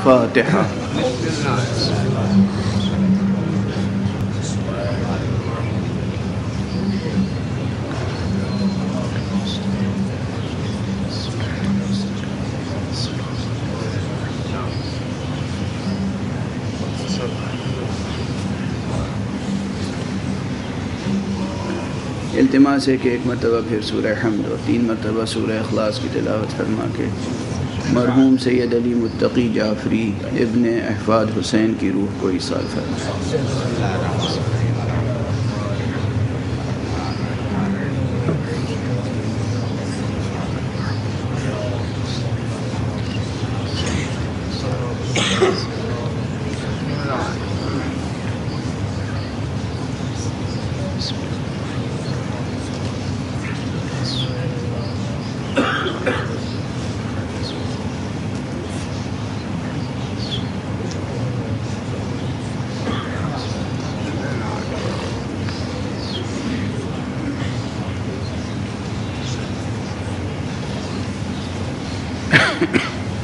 الفاتحة. التماس ہے کہ ایک مرتبہ پھر سورہ حمد اور 3 مرتبہ سورہ اخلاص کی تلاوت فرما کے مرحوم سید علی متقی جعفری ابن احفاد حسین کی روح کو ایصال فرمائے.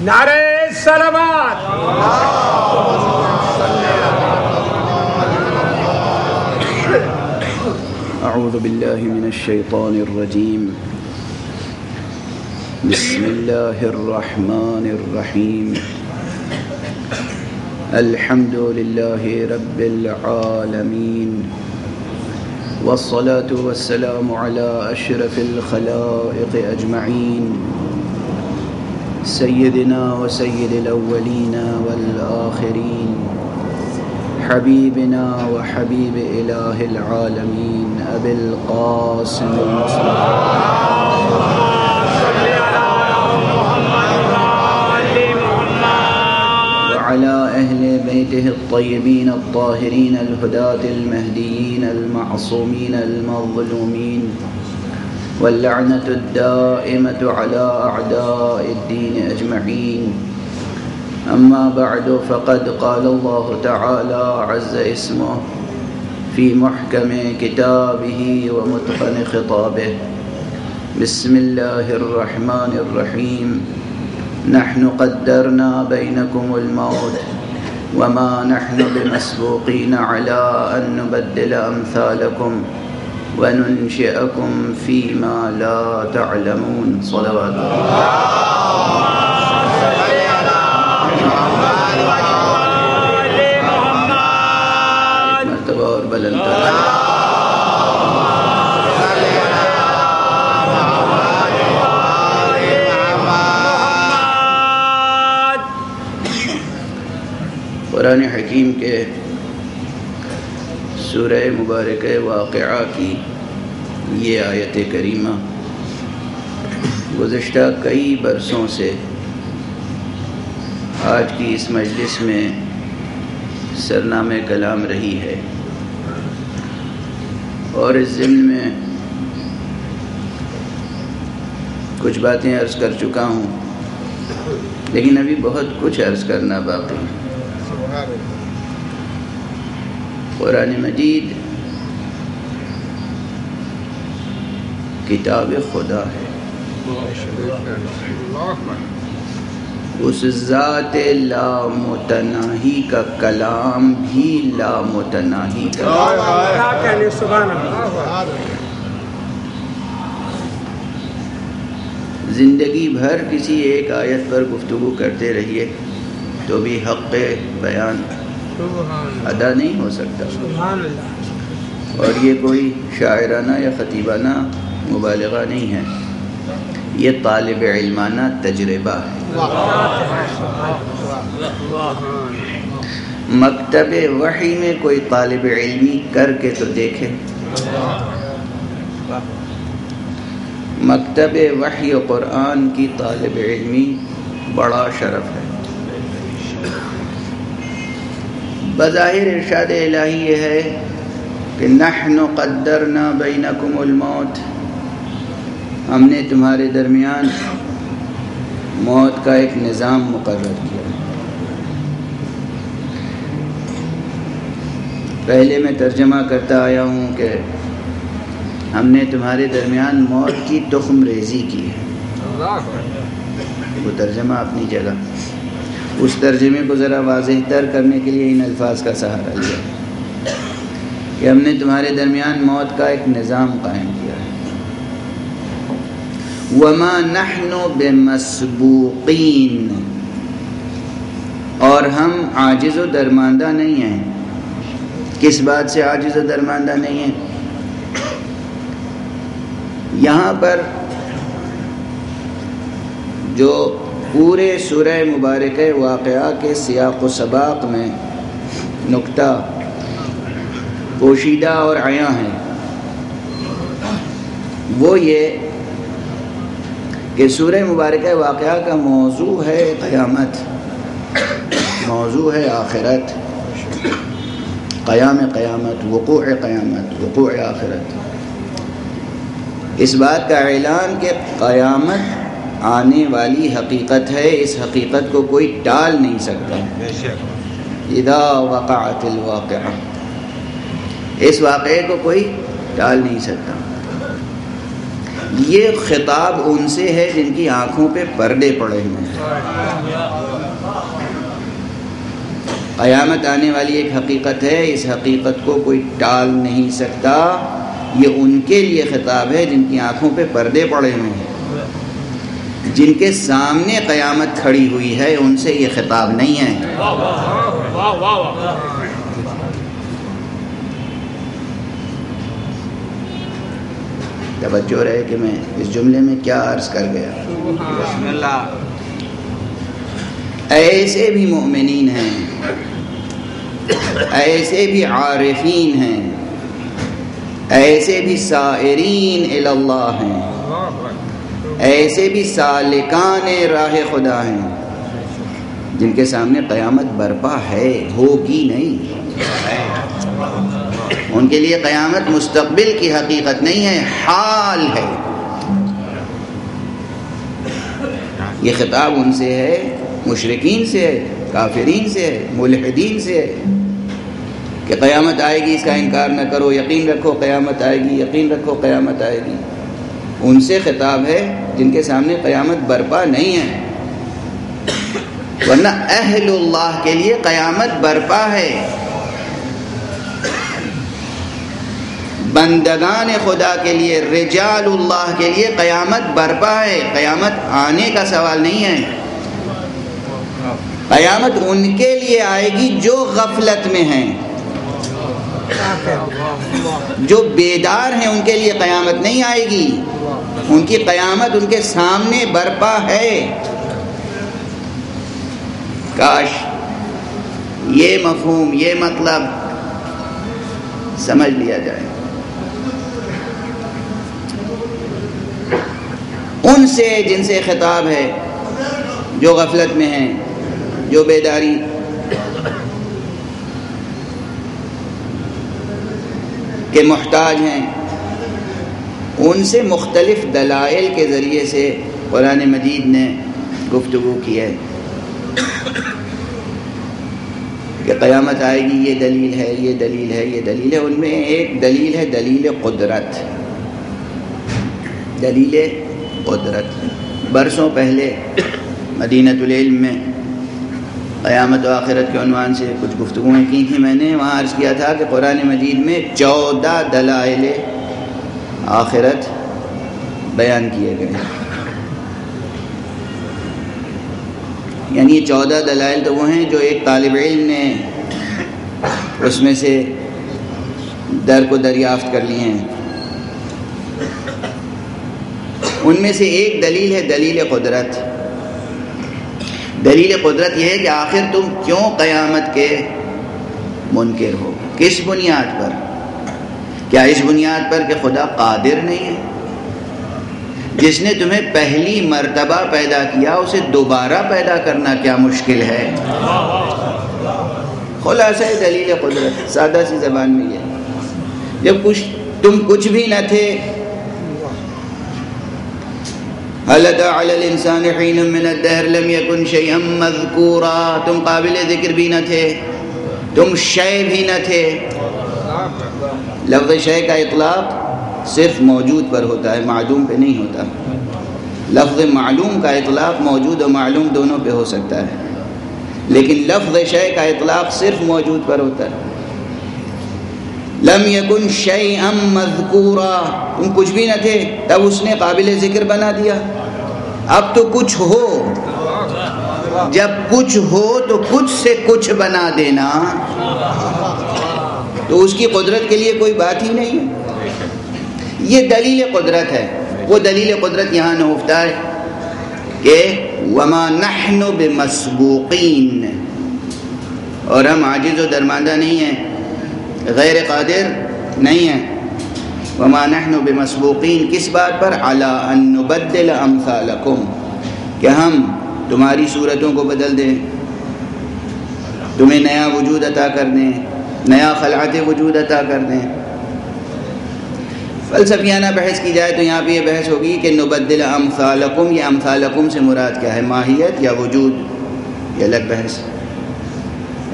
نعرہ صلوات. اعوذ باللہ من الشیطان الرجیم. بسم اللہ الرحمن الرحیم. الحمد للہ رب العالمین والصلاة والسلام علی اشرف الخلائق اجمعین سیدنا و سید الاولین والآخرین حبیبنا و حبیب الہ العالمین ابی القاسم وعلى أهل بيته الطيبين الطاهرين الهداة المهديين المعصومين المظلومين واللعنة الدائمة على أعداء الدين أجمعين. أما بعد فقد قال الله تعالى عز اسمه في محكم كتابه ومتقن خطابه. بسم الله الرحمن الرحيم. نحن قدرنا بينكم الموت وما نحن بمسبوقين على أن نبدل أمثالكم وننشئكم فيما لا تعلمون. صلوات مرتبہ اور بلند قرآن حکیم کے سورہ مبارکہ واقعہ کی یہ آیت کریمہ گزشتہ کئی برسوں سے آج کی اس مجلس میں سرنام کلام رہی ہے، اور اس ضمن میں کچھ باتیں عرض کر چکا ہوں، لیکن ابھی بہت کچھ عرض کرنا باقی ہے. قرآن مجید کتاب خدا ہے، اس ذات لامتناہی کا کلام بھی لامتناہی کا. زندگی بھر کسی ایک آیت پر گفتگو کرتے رہیے تو بھی حق بیان ادا نہیں ہو سکتا، اور یہ کوئی شاعرانہ یا خطیبانہ مبالغہ نہیں ہے، یہ طالب علمانہ تجربہ ہے. مکتب وحی میں کوئی طالب علمی کر کے تو دیکھے. مکتب وحی و قرآن کی طالب علمی بڑا شرف ہے. بظاہر ارشاد الہی یہ ہے کہ نحن قدرنا بینکم الموت، ہم نے تمہارے درمیان موت کا ایک نظام مقرر کیا. پہلے میں ترجمہ کرتا آیا ہوں کہ ہم نے تمہارے درمیان موت کی تخم ریزی کی ہے، وہ ترجمہ اپنی جگہ. اس ترجمے کو ذرا واضح تر کرنے کے لیے ان الفاظ کا سہارا لیا کہ ہم نے تمہارے درمیان موت کا ایک نظام قائم کیا ہے. وما نحن بمسبوقین، اور ہم عاجز و درماندہ نہیں ہیں. کس بات سے عاجز و درماندہ نہیں ہیں؟ یہاں پر جو پورے سورہ مبارکہ واقعہ کے سیاق و سباق میں نقطہ پوشیدہ اور عیاں ہے وہ یہ کہ سورہ مبارکہ واقعہ کا موضوع ہے قیامت، موضوع ہے آخرت، قیام قیامت، وقوع قیامت، وقوع آخرت. اس بات کا اعلان کہ قیامت آنے والی حقیقت ہے، اس حقیقت کو کوئی ٹال نہیں سکتا. اذا وقعت الواقعہ، اس واقعے کو کوئی ٹال نہیں سکتا. یہ خطاب ان سے ہے جن کی آنکھوں پہ پردے پڑے ہوئے ہیں. قیامت آنے والی ایک حقیقت ہے، اس حقیقت کو کوئی ٹال نہیں سکتا. یہ ان کے لیے خطاب ہے جن کی آنکھوں پہ پردے پڑے ہوئے ہیں، جن کے سامنے قیامت کھڑی ہوئی ہے. ان سے یہ خطاب نہیں ہے. توجہ رہے کہ میں اس جملے میں کیا عرض کر گیا. بسم اللہ. ایسے بھی مومنین ہیں، ایسے بھی عارفین ہیں، ایسے بھی سائرین الی اللہ ہیں، ایسے بھی سالکان راہ خدا ہیں جن کے سامنے قیامت برپا ہے، ہوگی نہیں. ان کے لیے قیامت مستقبل کی حقیقت نہیں ہے، حال ہے. یہ خطاب ان سے ہے، مشرکین سے ہے، کافرین سے ہے، ملحدین سے ہے کہ قیامت آئے گی، اس کا انکار نہ کرو، یقین رکھو قیامت آئے گی، یقین رکھو قیامت آئے گی. ان سے خطاب ہے جن کے سامنے قیامت برپا نہیں ہے. ورنہ اہل اللہ کے لیے قیامت برپا ہے. بندگان خدا کے لیے، رجال اللہ کے لیے قیامت برپا ہے. قیامت آنے کا سوال نہیں ہے. قیامت ان کے لیے آئے گی جو غفلت میں ہیں، جو بیدار ہیں. ان کے لیے قیامت نہیں آئے گی. ان کی قیامت ان کے سامنے برپا ہے. کاش یہ مفہوم، یہ مطلب سمجھ لیا جائے. ان سے جن سے خطاب ہے جو غفلت میں ہیں، جو بیداری کے محتاج ہیں، ان سے مختلف دلائل کے ذریعے سے قرآن مجید نے گفتگو کی ہے کہ قیامت آئے گی. یہ دلیل ہے، یہ دلیل ہے، یہ دلیل ہے. ان میں ایک دلیل ہے دلیل قدرت. دلیل قدرت. برسوں پہلے مدینۃ العلم میں قیامت و آخرت کے عنوان سے کچھ گفتگویں کی تھیں. میں نے وہاں عرض کیا تھا کہ قرآن مجید میں 14 دلائل آخرت بیان کیے گئے. یعنی یہ 14 دلائل تو وہ ہیں جو ایک طالب علم نے اس میں سے در کو دریافت کر لیے ہیں. ان میں سے ایک دلیل ہے دلیل قدرت. دلیل قدرت یہ ہے کہ آخر تم کیوں قیامت کے منکر ہو؟ کس بنیاد پر؟ کیا اس بنیاد پر کہ خدا قادر نہیں ہے؟ جس نے تمہیں پہلی مرتبہ پیدا کیا اسے دوبارہ پیدا کرنا کیا مشکل ہے؟ خلاصہ دلیل قدرت سادہ سی زبان میں یہ. جب تم کچھ بھی نہ تھے، هل أتى على الإنسان حين من الدهر لم يكن شيئا مذكورا. تم قابل ذکر بھی نہ تھے، تم شے بھی نہ تھے. لفظ شے کا اطلاق صرف موجود پر ہوتا ہے، معدوم پہ نہیں ہوتا. لفظ معلوم کا اطلاق موجود و معلوم دونوں پہ ہو سکتا ہے. لیکن لفظ شے کا اطلاق صرف موجود پر ہوتا ہے. لم یکن شیئا مذکورا، تم کچھ بھی نہ تھے تب اس نے قابل ذکر بنا دیا. اب تو کچھ ہو، جب کچھ ہو تو کچھ سے کچھ بنا دینا تو اس کی قدرت کے لیے کوئی بات ہی نہیں ہے. یہ دلیل قدرت ہے. وہ دلیل قدرت یہاں نہفتہ ہے کہ وما نحن بمسبوقین، اور ہم عاجز و درماندہ نہیں ہیں، غیر قادر نہیں ہیں. وما نحن بمسبوقین کس بات پر؟ علی ان نبدل امثالکم، کہ ہم تمہاری صورتوں کو بدل دیں، تمہیں نیا وجود عطا کر دیں، نیا خلعت وجود عطا کر دیں. فلسفیانہ بحث کی جائے تو یہاں پہ یہ بحث ہوگی کہ نبدل امثالکم، یہ امثالکم سے مراد کیا ہے، ماہیت یا وجود؟ یہ الگ بحث.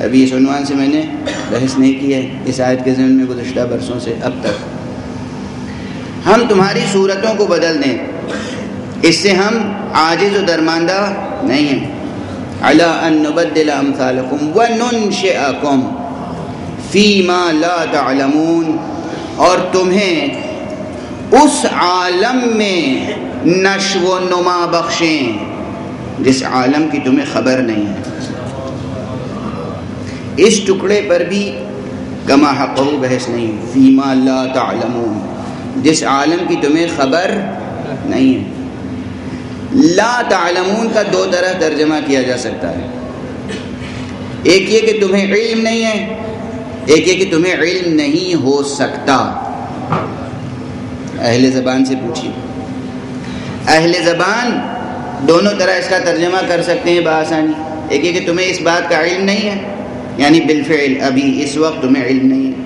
ابھی اس عنوان سے میں نے بحث نہیں کی ہے اس آیت کے ضمن میں گزشتہ برسوں سے اب تک. ہم تمہاری صورتوں کو بدل دیں، اس سے ہم عاجز و درماندہ نہیں ہیں. علی ان نبدل امثالکم وننشئکم فیما لا تعلمون، اور تمہیں اس عالم میں نشو و نما بخشیں جس عالم کی تمہیں خبر نہیں ہے. اس ٹکڑے پر بھی کما حقہ بحث نہیں. فیما لا تعلمون، جس عالم کی تمہیں خبر نہیں ہے. لا تعلمون کا دو طرح ترجمہ کیا جا سکتا ہے. ایک یہ کہ تمہیں علم نہیں ہے، ایک یہ کہ تمہیں علم نہیں ہو سکتا. اہل زبان سے پوچھیے. اہل زبان دونوں طرح اس کا ترجمہ کر سکتے ہیں بآسانی. ایک یہ کہ تمہیں اس بات کا علم نہیں ہے، یعنی بالفعل ابھی اس وقت تمہیں علم نہیں ہے.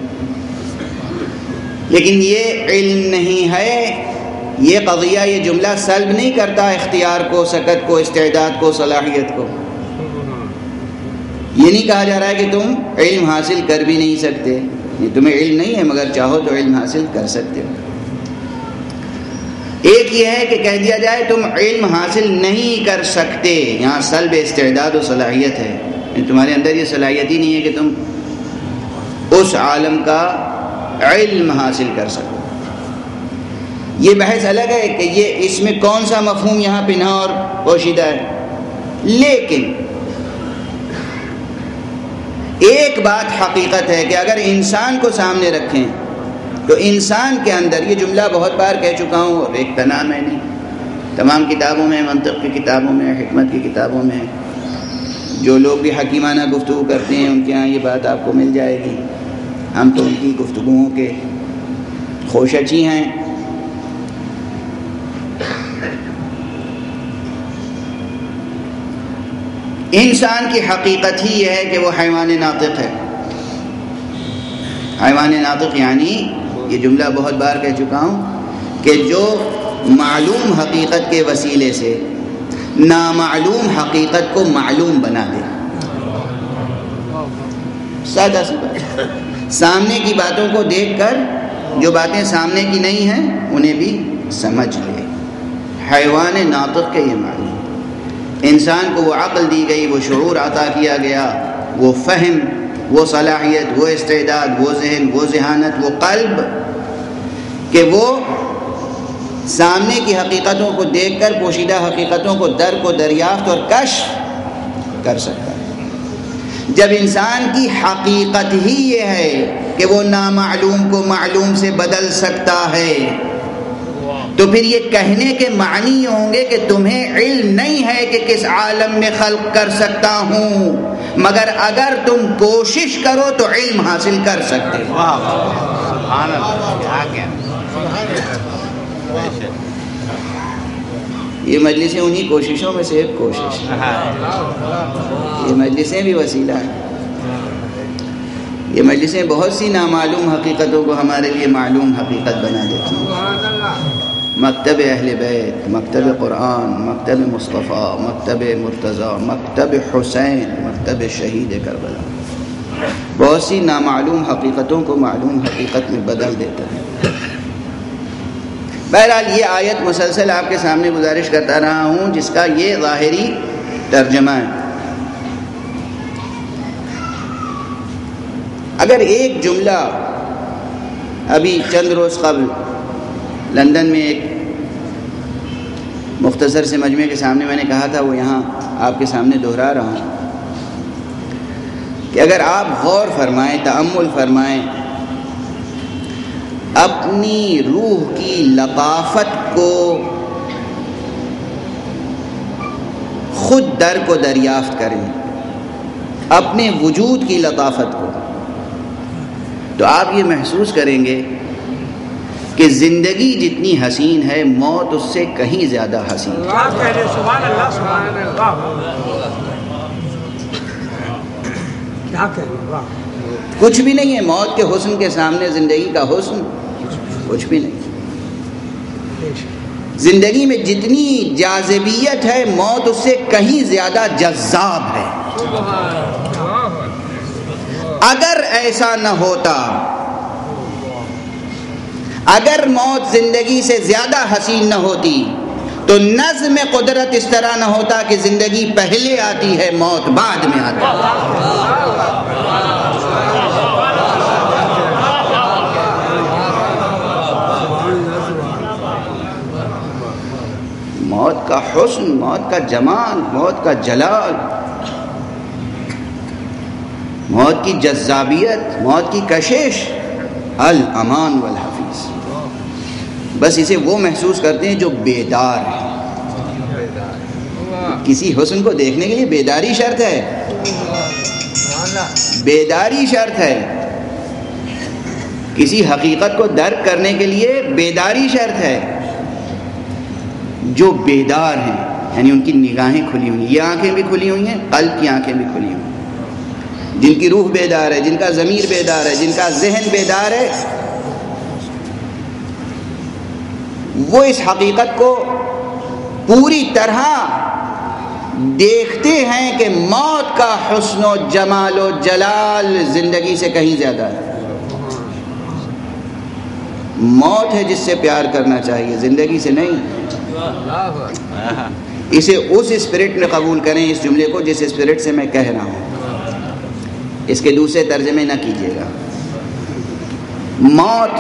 لیکن یہ علم نہیں ہے، یہ قضیہ، یہ جملہ سلب نہیں کرتا اختیار کو، سکت کو، استعداد کو، صلاحیت کو. یہ نہیں کہا جا رہا ہے کہ تم علم حاصل کر بھی نہیں سکتے. تمہیں علم نہیں ہے مگر چاہو تو علم حاصل کر سکتے ہو. ایک یہ ہے کہ کہہ دیا جائے تم علم حاصل نہیں کر سکتے. یہاں سلب استعداد و صلاحیت ہے، تمہارے اندر یہ صلاحیت ہی نہیں ہے کہ تم اس عالم کا علم حاصل کر سکو. یہ بحث الگ ہے کہ یہ اس میں کون سا مفہوم یہاں پنہا اور پوشیدہ ہے. لیکن ایک بات حقیقت ہے کہ اگر انسان کو سامنے رکھیں تو انسان کے اندر، یہ جملہ بہت بار کہہ چکا ہوں اور ایک تنام میں نہیں، تمام کتابوں میں، منطق کی کتابوں میں، حکمت کی کتابوں میں، جو لوگ بھی حکیمانہ گفتگو کرتے ہیں ان کے ہاں یہ بات آپ کو مل جائے گی. ہم تو ان کی گفتگوؤں کے خوشچی ہیں. انسان کی حقیقت ہی یہ ہے کہ وہ حیوان ناطق ہے. حیوان ناطق یعنی، یہ جملہ بہت بار کہہ چکا ہوں، کہ جو معلوم حقیقت کے وسیلے سے نامعلوم حقیقت کو معلوم بنا دے. سادہ سی بات. سامنے کی باتوں کو دیکھ کر جو باتیں سامنے کی نہیں ہیں انہیں بھی سمجھ لے. حیوان ناطق کے یہ معنی. انسان کو وہ عقل دی گئی، وہ شعور عطا کیا گیا، وہ فہم، وہ صلاحیت، وہ استعداد، وہ ذہن، وہ ذہانت، وہ قلب، کہ وہ سامنے کی حقیقتوں کو دیکھ کر پوشیدہ حقیقتوں کو درک و دریافت اور کشف کر سکتا ہے. جب انسان کی حقیقت ہی یہ ہے کہ وہ نامعلوم کو معلوم سے بدل سکتا ہے، تو پھر یہ کہنے کے معنی یہ ہوں گے کہ تمہیں علم نہیں ہے کہ کس عالم میں خلق کر سکتا ہوں، مگر اگر تم کوشش کرو تو علم حاصل کر سکتے ہو. سبحان اللہ. یہ مجلسیں انہی کوششوں میں سے ایک کوشش ہے. یہ مجلسیں بھی وسیلہ ہیں. یہ مجلسیں بہت سی نامعلوم حقیقتوں کو ہمارے لیے معلوم حقیقت بنا دیتی ہیں. مکتب اہل بیت، مکتب قرآن، مکتب مصطفیٰ، مکتب مرتضیٰ، مکتب حسین، مکتب شہید کربلا، بہت سی نامعلوم حقیقتوں کو معلوم حقیقت میں بدل دیتا ہے. بہرحال یہ آیت مسلسل آپ کے سامنے گزارش کرتا رہا ہوں جس کا یہ ظاہری ترجمہ ہے. اگر ایک جملہ ابھی چند روز قبل لندن میں ایک مختصر سے مجمع کے سامنے میں نے کہا تھا، وہ یہاں آپ کے سامنے دہرا رہا ہوں کہ اگر آپ غور فرمائیں، تأمل فرمائیں، اپنی روح کی لطافت کو خود در کو دریافت کریں، اپنے وجود کی لطافت کو، تو آپ یہ محسوس کریں گے کہ زندگی جتنی حسین ہے موت اس سے کہیں زیادہ حسین ہے۔ سبحان اللہ، سبحان اللہ، کیا کہہ، کچھ بھی نہیں ہے موت کے حسن کے سامنے، زندگی کا حسن کچھ بھی نہیں۔ زندگی میں جتنی جاذبیت ہے موت اس سے کہیں زیادہ جذاب ہے۔ اگر ایسا نہ ہوتا، اگر موت زندگی سے زیادہ حسین نہ ہوتی تو نظم قدرت اس طرح نہ ہوتا کہ زندگی پہلے آتی ہے موت بعد میں آتی ہے۔ موت کا حسن، موت کا جمال، موت کا جلال، موت کی جذابیت، موت کی کشش، الامان والحفیظ، بس اسے وہ محسوس کرتے ہیں جو بیدار ہیں۔ کسی حسن کو دیکھنے کے لیے بیداری شرط ہے، بیداری شرط ہے۔ کسی حقیقت کو درک کرنے کے لیے بیداری شرط ہے۔ جو بیدار ہیں یعنی ان کی نگاہیں کھلی ہوئی ہیں، یہ آنکھیں بھی کھلی ہوئی ہیں، قلب کی آنکھیں بھی کھلی ہوئی ہیں، جن کی روح بیدار ہے، جن کا ضمیر بیدار ہے، جن کا ذہن بیدار ہے، وہ اس حقیقت کو پوری طرح دیکھتے ہیں کہ موت کا حسن و جمال و جلال زندگی سے کہیں زیادہ ہے۔ موت ہے جس سے پیار کرنا چاہیے، زندگی سے نہیں۔ اسے اس اسپرٹ میں قبول کریں اس جملے کو جس اسپرٹ سے میں کہہ رہا ہوں، اس کے دوسرے ترجمے نہ کیجیے گا۔ موت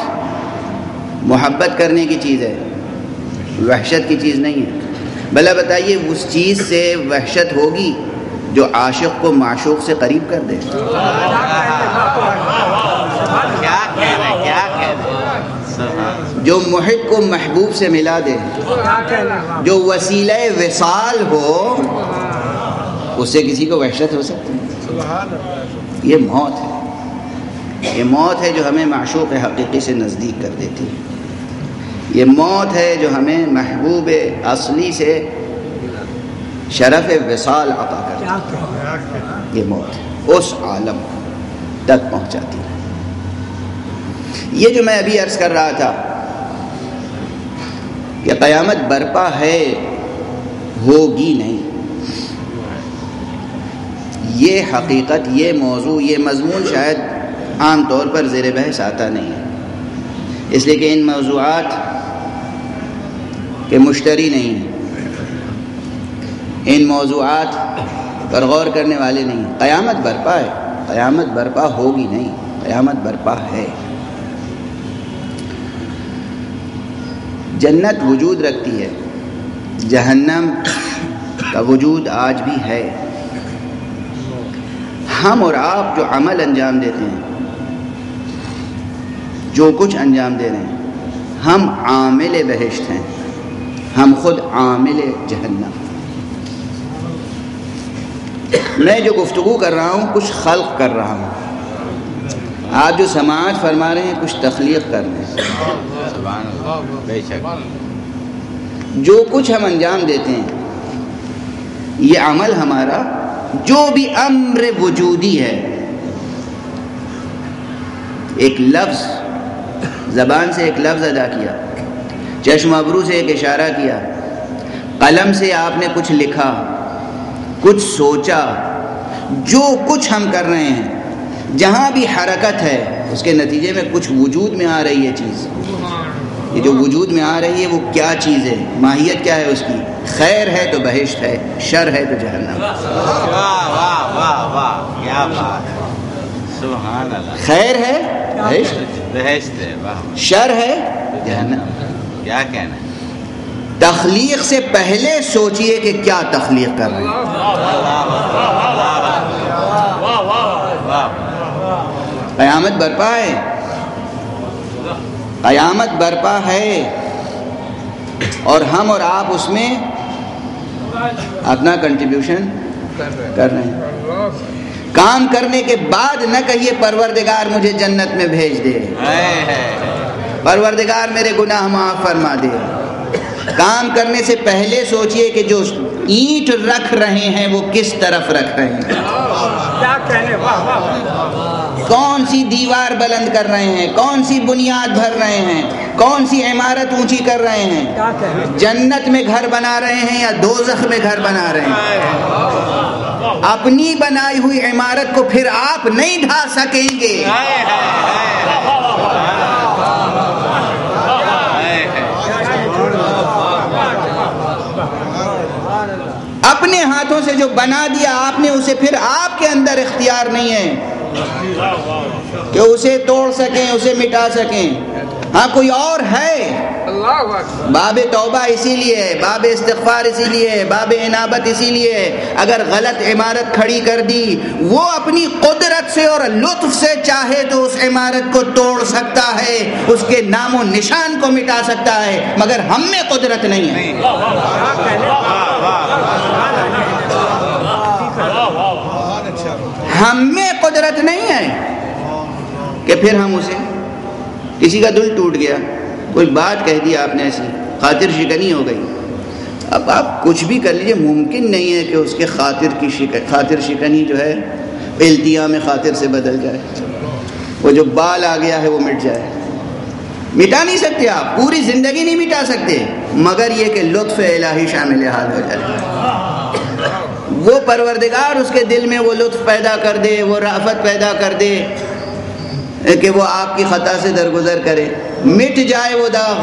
محبت کرنے کی چیز ہے، وحشت کی چیز نہیں ہے۔ بھلا بتائیے اس چیز سے وحشت ہوگی جو عاشق کو معشوق سے قریب کر دے؟ جو محب کو محبوب سے ملا دے، جو وسیلہ وصال ہو، اس سے کسی کو وحشت ہو سکتی ہے؟ یہ موت ہے، یہ موت ہے جو ہمیں معشوق حقیقی سے نزدیک کر دیتی ہے۔ یہ موت ہے جو ہمیں محبوب اصلی سے شرف وصال عطا کرتی ہے۔ یہ موت اس عالم تک پہنچاتی ہے۔ یہ جو میں ابھی عرض کر رہا تھا کہ قیامت برپا ہے، ہوگی نہیں، یہ حقیقت، یہ موضوع، یہ مضمون شاید عام طور پر زیر بحث آتا نہیں ہے، اس لیے کہ ان موضوعات کے مشتری نہیں ہیں، ان موضوعات پر غور کرنے والے نہیں ہیں۔ قیامت برپا ہے، قیامت برپا ہوگی نہیں، قیامت برپا ہے۔ جنت وجود رکھتی ہے، جہنم کا وجود آج بھی ہے۔ ہم اور آپ جو عمل انجام دیتے ہیں، جو کچھ انجام دے رہے ہیں، ہم عامل بہشت ہیں، ہم خود عامل جہنم۔ میں جو گفتگو کر رہا ہوں کچھ خلق کر رہا ہوں، آپ جو سماعت فرما رہے ہیں کچھ تخلیق کر رہے ہیں۔ بے شک جو کچھ ہم انجام دیتے ہیں، یہ عمل ہمارا جو بھی امر وجودی ہے، ایک لفظ زبان سے ایک لفظ ادا کیا، چشم ابرو سے ایک اشارہ کیا، قلم سے آپ نے کچھ لکھا، کچھ سوچا، جو کچھ ہم کر رہے ہیں، جہاں بھی حرکت ہے اس کے نتیجے میں کچھ وجود میں آ رہی ہے چیز۔ یہ جو وجود میں آ رہی ہے وہ کیا چیز ہے، ماہیت کیا ہے اس کی؟ خیر ہے تو بہشت ہے، شر ہے تو جہنم۔ واہ واہ واہ واہ، کیا بات ہے۔ سبحان اللہ. خیر ہے بہشت، بہشت ہے. واہ. شر ہے جہنم. کیا کہنا ہے. تخلیق سے پہلے سوچئے کہ کیا تخلیق کر رہے ہیں. قیامت برپا ہے، قیامت برپا ہے، اور ہم اور آپ اس میں اپنا کنٹریبیوشن کر رہے ہیں. کام کرنے کے بعد نہ کہیے پروردگار مجھے جنت میں بھیج دے، پروردگار میرے گناہ معاف فرما دے. کام کرنے سے پہلے سوچئے کہ جو اینٹ رکھ رہے ہیں وہ کس طرف رکھ رہے ہیں، کون سی دیوار بلند کر رہے ہیں، کون سی بنیاد بھر رہے ہیں، کون سی عمارت اونچی کر رہے ہیں. جنت میں گھر بنا رہے ہیں یا دوزخ میں گھر بنا رہے ہیں. اپنی بنائی ہوئی عمارت کو پھر آپ نہیں ڈھا سکیں گے. اپنے ہاتھوں سے جو بنا دیا آپ نے، اسے پھر آپ کے اندر اختیار نہیں ہے کہ اسے توڑ سکیں، اسے مٹا سکیں. ہاں کوئی اور ہے. باب توبہ اسی لیے ہے، باب استغفار اسی لیے ہے، باب انابت اسی لیے ہے. اگر غلط عمارت کھڑی کر دی، وہ اپنی قدرت سے اور لطف سے چاہے تو اس عمارت کو توڑ سکتا ہے، اس کے نام و نشان کو مٹا سکتا ہے، مگر ہم میں قدرت نہیں ہے. ہم میں قدرت نہیں ہے کہ پھر ہم اسے، کسی کا دل ٹوٹ گیا، کوئی بات کہہ دی آپ نے، ایسی خاطر شکنی ہو گئی. اب آپ کچھ بھی کر لیجئے، ممکن نہیں ہے کہ اس کے خاطر شکنی جو ہے التیام خاطر سے بدل جائے. وہ جو بال آ گیا ہے وہ مٹ جائے. مٹا نہیں سکتے آپ، پوری زندگی نہیں مٹا سکتے، مگر یہ کہ لطف الہی شامل حال ہو جائے. وہ پروردگار اس کے دل میں وہ لطف پیدا کر دے، وہ رأفت پیدا کر دے کہ وہ آپ کی خطا سے درگزر کرے، مٹ جائے وہ داغ.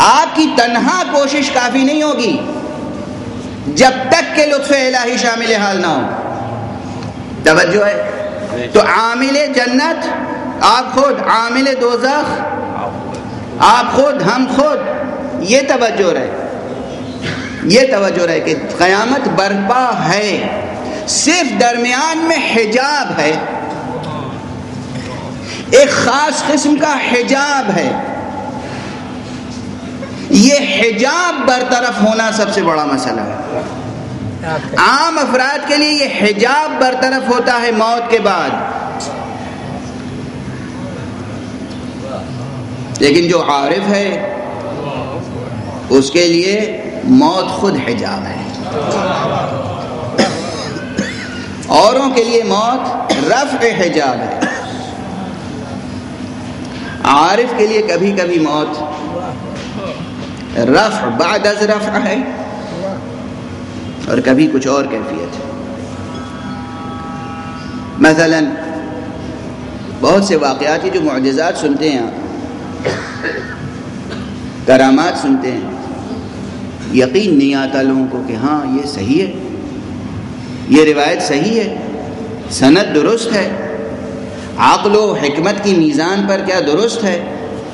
آپ کی تنہا کوشش کافی نہیں ہوگی جب تک کہ لطف الہی شامل حال نہ ہو. توجہ ہے. تو عامل جنت آپ خود، عامل دوزخ آپ خود، ہم خود. یہ توجہ رہے، یہ توجہ رہے کہ قیامت برپا ہے، صرف درمیان میں حجاب ہے، ایک خاص قسم کا حجاب ہے. یہ حجاب برطرف ہونا سب سے بڑا مسئلہ ہے. عام افراد کے لیے یہ حجاب برطرف ہوتا ہے موت کے بعد، لیکن جو عارف ہے اس کے لیے موت خود حجاب ہے. اوروں کے لیے موت رفع حجاب ہے، عارف کے لیے کبھی کبھی موت رفع بعد از رفع ہے، اور کبھی کچھ اور کیفیت ہے. مثلا بہت سے واقعات جو معجزات سنتے ہیں آپ، کرامات سنتے ہیں، یقین نہیں آتا لوگوں کو کہ ہاں یہ صحیح ہے، یہ روایت صحیح ہے، سند درست ہے، عقل و حکمت کی میزان پر کیا درست ہے،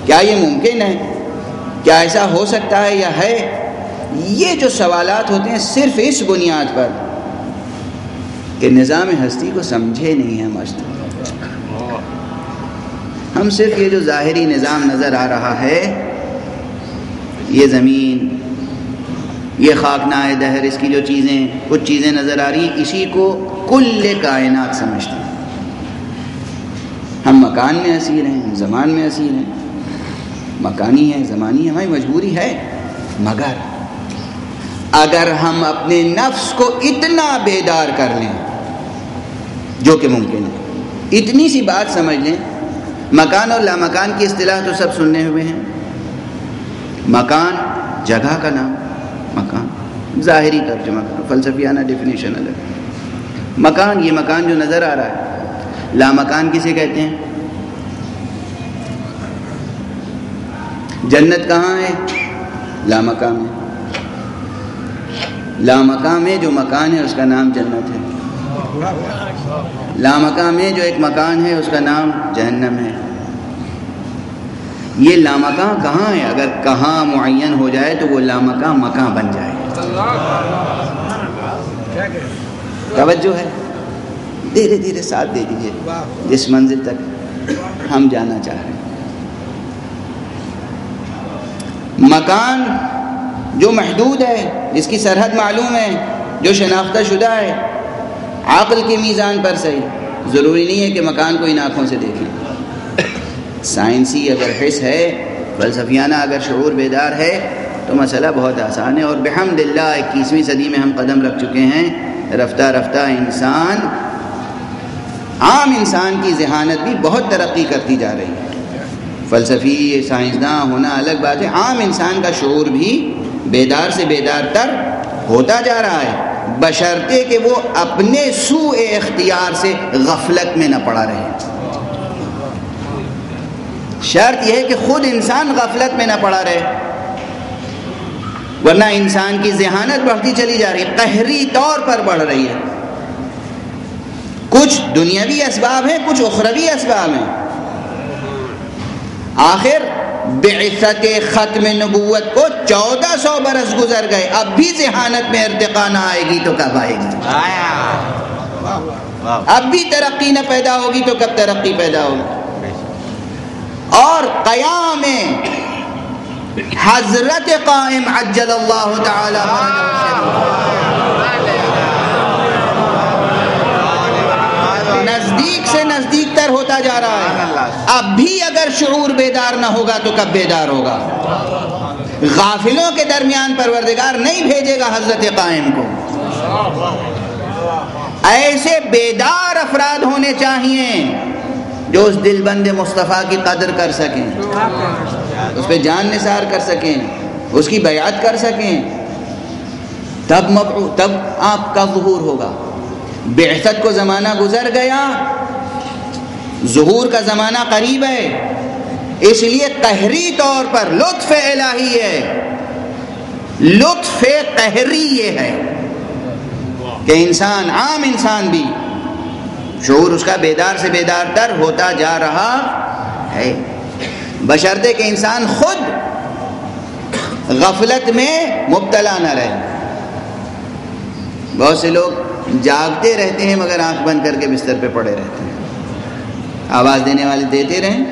کیا یہ ممکن ہے، کیا ایسا ہو سکتا ہے یا ہے. یہ جو سوالات ہوتے ہیں صرف اس بنیاد پر کہ نظام ہستی کو سمجھے نہیں ہیں. مست ہم صرف یہ جو ظاہری نظام نظر آ رہا ہے، یہ زمین، یہ خاکنائے دہر، اس کی جو چیزیں، کچھ چیزیں نظر آ رہی، اسی کو کل کائنات سمجھتے ہیں. ہم مکان میں اسیر ہیں، ہم زمان میں اسیر ہیں، مکانی ہے، زمانی ہے، ہماری مجبوری ہے. مگر اگر ہم اپنے نفس کو اتنا بیدار کر لیں، جو کہ ممکن ہے، اتنی سی بات سمجھ لیں. مکان اور لامکان کی اصطلاح تو سب سننے ہوئے ہیں. مکان جگہ کا نام، مکان ظاہری ترجمہ کا، فلسفیانہ ڈیفینیشن الگ. مکان یہ مکان جو نظر آ رہا ہے. لامکان کسے کہتے ہیں؟ جنت کہاں ہے؟ لامکان ہے. لامکان میں جو مکان ہے اس کا نام جنت ہے. لامکاں میں جو ایک مکان ہے اس کا نام جہنم ہے. یہ لامکاں کہاں ہے؟ اگر کہاں معین ہو جائے تو وہ لامکاں مکان بن جائے. توجہ ہے؟ دھیرے دھیرے ساتھ دے دیجیے جس منزل تک ہم جانا چاہ رہے ہیں. مکان جو محدود ہے، جس کی سرحد معلوم ہے، جو شناختہ شدہ ہے، عقل کے میزان پر صحیح. ضروری نہیں ہے کہ مکان کو ان آنکھوں سے دیکھیں. سائنسی اگر حس ہے، فلسفیانہ اگر شعور بیدار ہے تو مسئلہ بہت آسان ہے. اور بحمد اللہ 21ویں صدی میں ہم قدم رکھ چکے ہیں. رفتہ رفتہ انسان، عام انسان کی ذہانت بھی بہت ترقی کرتی جا رہی ہے. فلسفی سائنسداں ہونا الگ بات ہے، عام انسان کا شعور بھی بیدار سے بیدار تر ہوتا جا رہا ہے، بشرطے کہ وہ اپنے سوء اختیار سے غفلت میں نہ پڑا رہے. شرط یہ ہے کہ خود انسان غفلت میں نہ پڑا رہے، ورنہ انسان کی ذہانت بڑھتی چلی جا رہی ہے، قہری طور پر بڑھ رہی ہے. کچھ دنیاوی اسباب ہیں، کچھ اخروی اسباب ہیں. آخر بعثت ختم نبوت کو 1400 برس گزر گئے، اب بھی ذہانت میں ارتقا نہ آئے گی تو کب آئے گی؟ اب بھی ترقی نہ پیدا ہوگی تو کب ترقی پیدا ہوگی؟ اور قیام حضرت قائم عجل اللہ تعالی نزدیک سے نزدیک تر ہوتا جا رہا ہے. اب بھی اگر شعور بیدار نہ ہوگا تو کب بیدار ہوگا؟ غافلوں کے درمیان پروردگار نہیں بھیجے گا حضرت قائم کو. ایسے بیدار افراد ہونے چاہیے جو اس دل بند مصطفیٰ کی قدر کر سکیں، اس پہ جان نثار کر سکیں، اس کی بیعت کر سکیں. تب آپ کا ظہور ہوگا. بعثت کو زمانہ گزر گیا، ظہور کا زمانہ قریب ہے. اس لیے قہری طور پر لطف الہی ہے، لطف قہری یہ ہے کہ انسان، عام انسان بھی شعور اس کا بیدار سے بیدار تر ہوتا جا رہا ہے، بشرطے کہ انسان خود غفلت میں مبتلا نہ رہے. بہت سے لوگ جاگتے رہتے ہیں مگر آنکھ بند کر کے بستر پہ پڑے رہتے ہیں. آواز دینے والے دیتے رہیں،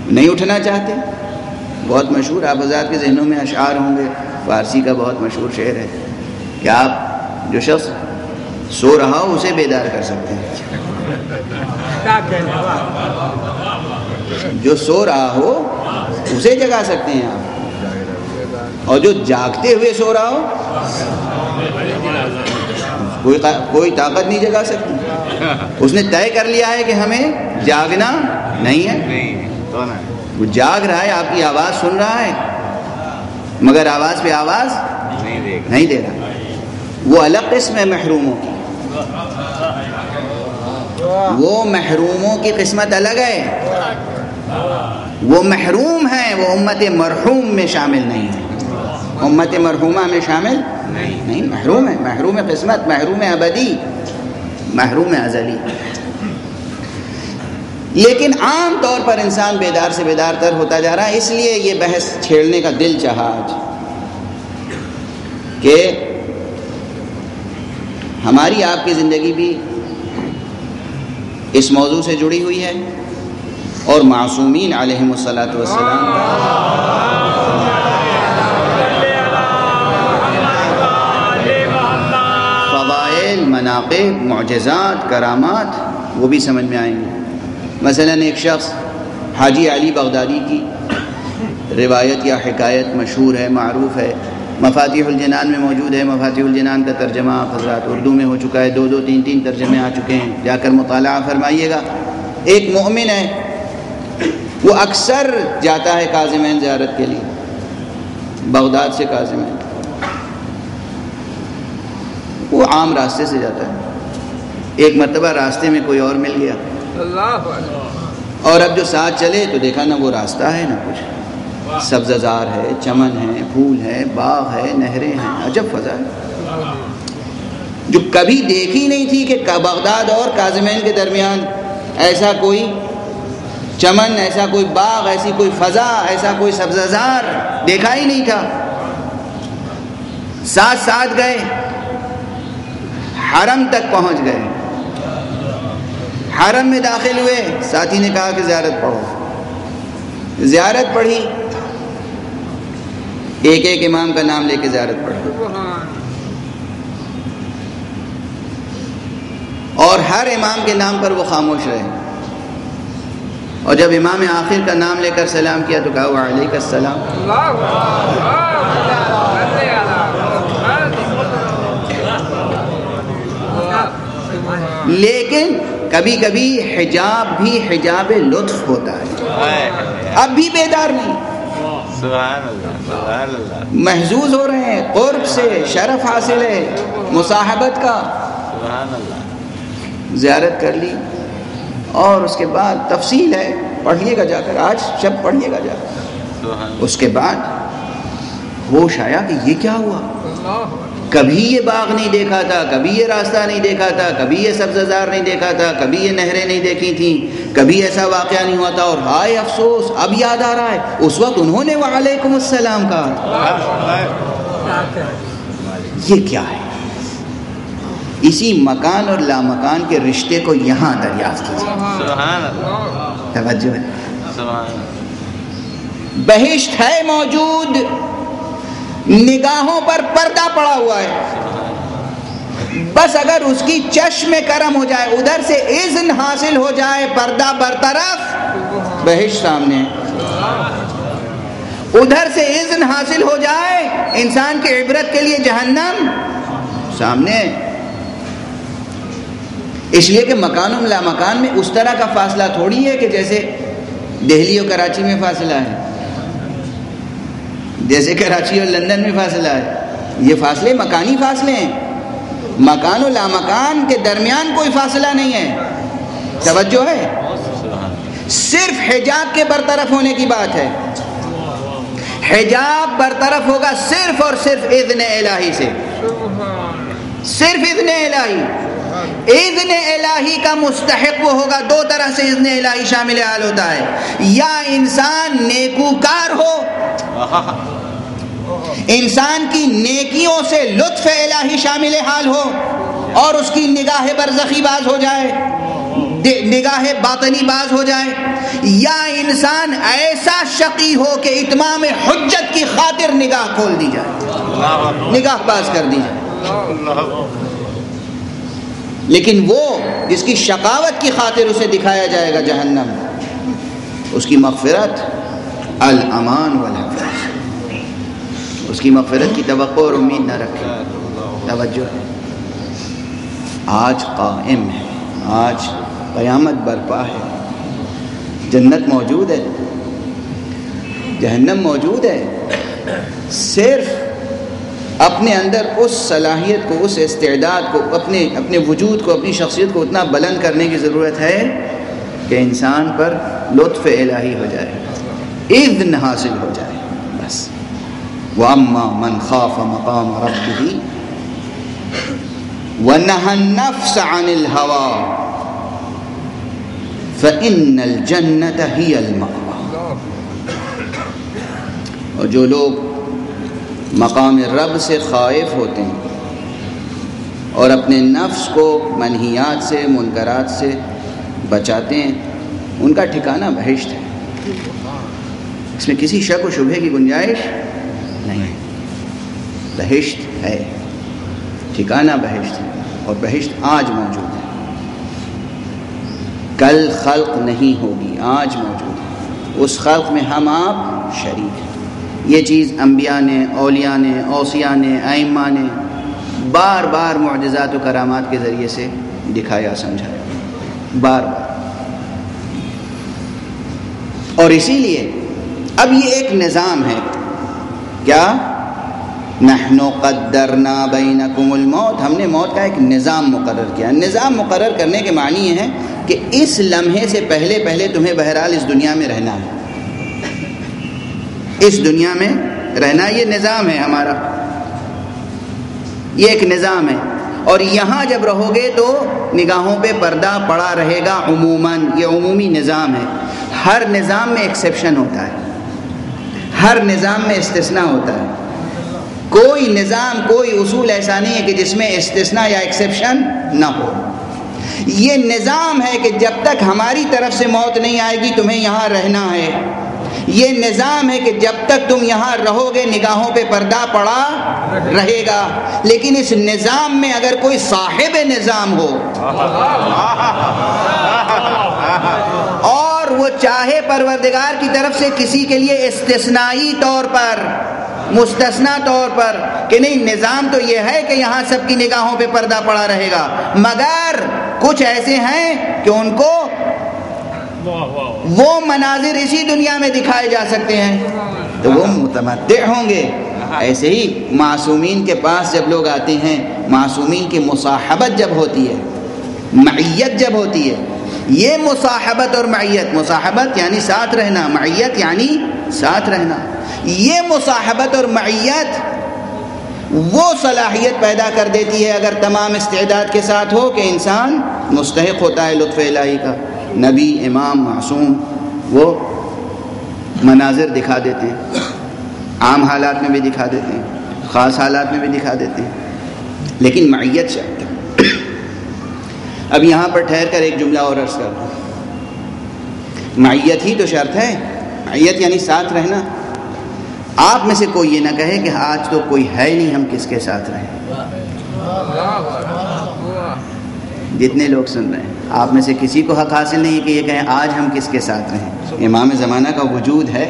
نہیں اٹھنا چاہتے. بہت مشہور آپ حضرات کے ذہنوں میں اشعار ہوں گے، فارسی کا بہت مشہور شعر ہے کہ آپ جو شخص سو رہا ہو اسے بیدار کر سکتے ہیں. جو سو رہا ہو اسے جگا سکتے ہیں آپ، اور جو جاگتے ہوئے سو رہا ہو کوئی طاقت نہیں جگا سکتی. اس نے طے کر لیا ہے کہ ہمیں جاگنا نہیں ہے. وہ جاگ رہا ہے، آپ کی آواز سن رہا ہے مگر آواز پہ آواز نہیں دے رہا. وہ الگ قسم ہے محروموں کی، وہ محروموں کی قسمت الگ ہے. وہ محروم ہیں، وہ امت مرحوم میں شامل نہیں ہے. امت مرحومہ میں شامل نہیں، محروم ہے، محروم قسمت، محروم ابدی، محروم ازلی. لیکن عام طور پر انسان بیدار سے بیدار تر ہوتا جا رہا ہے. اس لیے یہ بحث چھیڑنے کا دل چاہا آج کہ ہماری آپ کی زندگی بھی اس موضوع سے جڑی ہوئی ہے، اور معصومین علیہم الصلاۃ والسلام فضائل، مناقب، معجزات، کرامات وہ بھی سمجھ میں آئیں گے. مثلا ایک شخص حاجی علی بغدادی کی روایت یا حکایت مشہور ہے، معروف ہے، مفاتیح الجنان میں موجود ہے. مفاتیح الجنان کا ترجمہ آپ حضرات اردو میں ہو چکا ہے، 2 3 ترجمے آ چکے ہیں، جا کر مطالعہ فرمائیے گا. ایک مومن ہے، وہ اکثر جاتا ہے کاظمین زیارت کے لیے، بغداد سے کاظمین. وہ عام راستے سے جاتا ہے. ایک مرتبہ راستے میں کوئی اور مل گیا، اور اب جو ساتھ چلے تو دیکھا نہ وہ راستہ ہے نہ کچھ. سبززار ہے، چمن ہے، پھول ہے، باغ ہے، نہریں ہیں، عجب فضا ہے. جو کبھی دیکھی نہیں تھی کہ بغداد اور کاظمین کے درمیان ایسا کوئی چمن، ایسا کوئی باغ، ایسی کوئی فضا، ایسا کوئی سبززار دیکھا ہی نہیں تھا۔ ساتھ ساتھ گئے، حرم تک پہنچ گئے، حرم میں داخل ہوئے، ساتھی نے کہا کہ زیارت پڑھو، زیارت پڑھی، ایک ایک امام کا نام لے کے زیارت پڑھی، اور ہر امام کے نام پر وہ خاموش رہے، اور جب امام آخر کا نام لے کر سلام کیا تو کہا وعلیک السلام۔ لیکن کبھی کبھی حجاب بھی حجاب لطف ہوتا ہے، اب بھی بیدار نہیں، سبحان اللہ سبحان اللہ، محظوظ ہو رہے ہیں، قرب سے شرف حاصل ہے مصاحبت کا۔ سبحان اللہ، زیارت کر لی، اور اس کے بعد تفصیل ہے، پڑھیے گا جا کر، آج شب پڑھیے گا جا کر۔ سبحان اللہ، اس کے بعد ہوش آیا کہ یہ کیا ہوا، کبھی یہ باغ نہیں دیکھا تھا، کبھی یہ راستہ نہیں دیکھا تھا، کبھی یہ سبززار نہیں دیکھا تھا، کبھی یہ نہریں نہیں دیکھی تھیں، کبھی ایسا واقعہ نہیں ہوا تھا، اور ہائے افسوس اب یاد آ رہا ہے اس وقت انہوں نے وعلیکم السلام کہا تھا۔ یہ کیا ہے؟ اسی مکان اور لامکان کے رشتے کو یہاں دریافت کیجیے۔ سبحان اللہ، توجہ ہے، سبحان اللہ، بہشت ہے موجود، نگاہوں پر پردہ پڑا ہوا ہے، بس اگر اس کی چشم کرم ہو جائے، ادھر سے اذن حاصل ہو جائے، پردہ برطرف، بہشت سامنے، ادھر سے اذن حاصل ہو جائے انسان کی عبرت کے لیے جہنم سامنے۔ اس لیے کہ مکان و لامکان میں اس طرح کا فاصلہ تھوڑی ہے کہ جیسے دہلی اور کراچی میں فاصلہ ہے، جیسے کراچی اور لندن میں فاصلہ ہے، یہ فاصلے مکانی فاصلے ہیں، مکان و لامکان کے درمیان کوئی فاصلہ نہیں ہے۔ توجہ ہے، صرف حجاب کے برطرف ہونے کی بات ہے، حجاب برطرف ہوگا صرف اور صرف اذن الہی سے، صرف اذن الہی۔ اذن الہی کا مستحق وہ ہوگا، دو طرح سے اذن الہی شامل حال ہوتا ہے، یا انسان نیکوکار ہو، انسان کی نیکیوں سے لطف الہی شامل حال ہو، اور اس کی نگاہ برزخی باز ہو جائے، نگاہ باطنی باز ہو جائے، یا انسان ایسا شقی ہو کہ اتمام حجت کی خاطر نگاہ کھول دی جائے، نگاہ باز کر دی جائے۔ لیکن وہ جس کی شقاوت کی خاطر اسے دکھایا جائے گا جہنم، اس کی مغفرت الامان والحفاظ، اس کی مغفرت کی توقع اور امید نہ رکھے۔ توجہ ہے، آج قائم ہے، آج قیامت برپا ہے، جنت موجود ہے، جہنم موجود ہے، صرف اپنے اندر اس صلاحیت کو، اس استعداد کو، اپنے وجود کو، اپنی شخصیت کو اتنا بلند کرنے کی ضرورت ہے کہ انسان پر لطف الہی ہو جائے، اذن حاصل ہو جائے، بس۔ وَأَمَّا مَنْ خَافَ مَقَامَ رَبِّهِ وَنَهَى النَّفْسَ عَنِ الْهَوَىٰ فَإِنَّ الْجَنَّةَ هِيَ الْمَأْوَىٰ۔ اور جو لوگ مقام رب سے خائف ہوتے ہیں اور اپنے نفس کو منہیات سے، منکرات سے بچاتے ہیں، ان کا ٹھکانہ بہشت ہے، اس میں کسی شک و شبہے کی گنجائش نہیں، بہشت ہے، ٹھکانہ بہشت ہے، اور بہشت آج موجود ہے، کل خلق نہیں ہوگی، آج موجود ہے، اس خلق میں ہم آپ شریک ہیں۔ یہ چیز انبیاء نے، اولیاء نے، اوصیاء نے، ائمہ نے بار بار معجزات و کرامات کے ذریعے سے دکھایا، سمجھایا، بار بار۔ اور اسی لیے اب یہ ایک نظام ہے، کیا؟ نحن قدرنا بینکم الموت، ہم نے موت کا ایک نظام مقرر کیا۔ نظام مقرر کرنے کے معنی یہ ہے کہ اس لمحے سے پہلے تمہیں بہرحال اس دنیا میں رہنا ہے، اس دنیا میں رہنا، یہ نظام ہے ہمارا، یہ ایک نظام ہے۔ اور یہاں جب رہو گے تو نگاہوں پہ پردہ پڑا رہے گا عموماً. یہ عمومی نظام ہے. ہر نظام میں ایکسیپشن ہوتا ہے, ہر نظام میں استثناء ہوتا ہے. کوئی نظام, کوئی اصول ایسا نہیں ہے کہ جس میں استثناء یا ایکسیپشن نہ ہو. یہ نظام ہے کہ جب تک ہماری طرف سے موت نہیں آئے گی تمہیں یہاں رہنا ہے. یہ نظام ہے کہ جب تک تم یہاں رہو گے نگاہوں پہ پردہ پڑا رہے گا. لیکن اس نظام میں اگر کوئی صاحب نظام ہو اور وہ چاہے پروردگار کی طرف سے کسی کے لیے استثنائی طور پر, مستثنا طور پر کہ نہیں نظام تو یہ ہے کہ یہاں سب کی نگاہوں پہ پردہ پڑا رہے گا, مگر کچھ ایسے ہیں کہ ان کو وہ مناظر اسی دنیا میں دکھائے جا سکتے ہیں تو وہ متمتع ہوں گے. ایسے ہی معصومین کے پاس جب لوگ آتے ہیں, معصومین کی مصاحبت جب ہوتی ہے, معیت جب ہوتی ہے, یہ مصاحبت اور معیت, مصاحبت یعنی ساتھ رہنا, معیت یعنی ساتھ رہنا, یہ مصاحبت اور معیت وہ صلاحیت پیدا کر دیتی ہے اگر تمام استعداد کے ساتھ ہو کہ انسان مستحق ہوتا ہے لطف الہی کا. نبی, امام, معصوم وہ مناظر دکھا دیتے ہیں, عام حالات میں بھی دکھا دیتے ہیں, خاص حالات میں بھی دکھا دیتے ہیں, لیکن معیت شرط ہے. اب یہاں پر ٹھہر کر ایک جملہ اور عرض کرتا ہوں. معیت ہی تو شرط ہے, معیت یعنی ساتھ رہنا. آپ میں سے کوئی یہ نہ کہے کہ آج تو کوئی ہے نہیں, ہم کس کے ساتھ رہیں. جتنے لوگ سن رہے ہیں آپ میں سے کسی کو حق حاصل نہیں کہ یہ کہیں آج ہم کس کے ساتھ رہیں. امام زمانہ کا وجود ہے.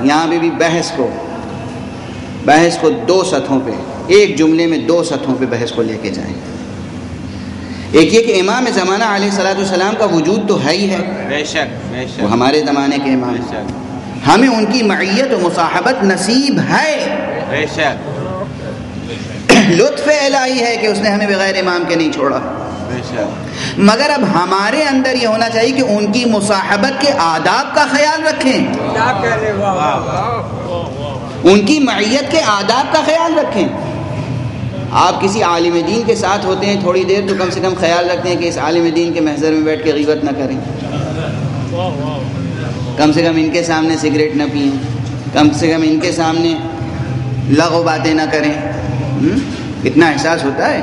یہاں بھی بحث کو دو سطحوں پہ, ایک جملے میں دو سطحوں پہ بحث کو لے کے جائیں. ایک یہ کہ امام زمانہ علیہ الصلوۃ والسلام کا وجود تو ہے ہی ہے, بے شک وہ ہمارے زمانے کے امام, ہمیں ان کی معیت و مصاحبت نصیب ہے. بے شک لطف الہی ہے کہ اس نے ہمیں بغیر امام کے نہیں چھوڑا. بے شک مگر اب ہمارے اندر یہ ہونا چاہیے کہ ان کی مصاحبت کے آداب کا خیال رکھیں, ان کی معیت کے آداب کا خیال رکھیں. آپ کسی عالم دین کے ساتھ ہوتے ہیں تھوڑی دیر تو کم سے کم خیال رکھتے ہیں کہ اس عالم دین کے محضر میں بیٹھ کے غیبت نہ کریں, کم سے کم ان کے سامنے سگریٹ نہ پئیں, کم سے کم ان کے سامنے لغو باتیں نہ کریں. کتنا احساس ہوتا ہے.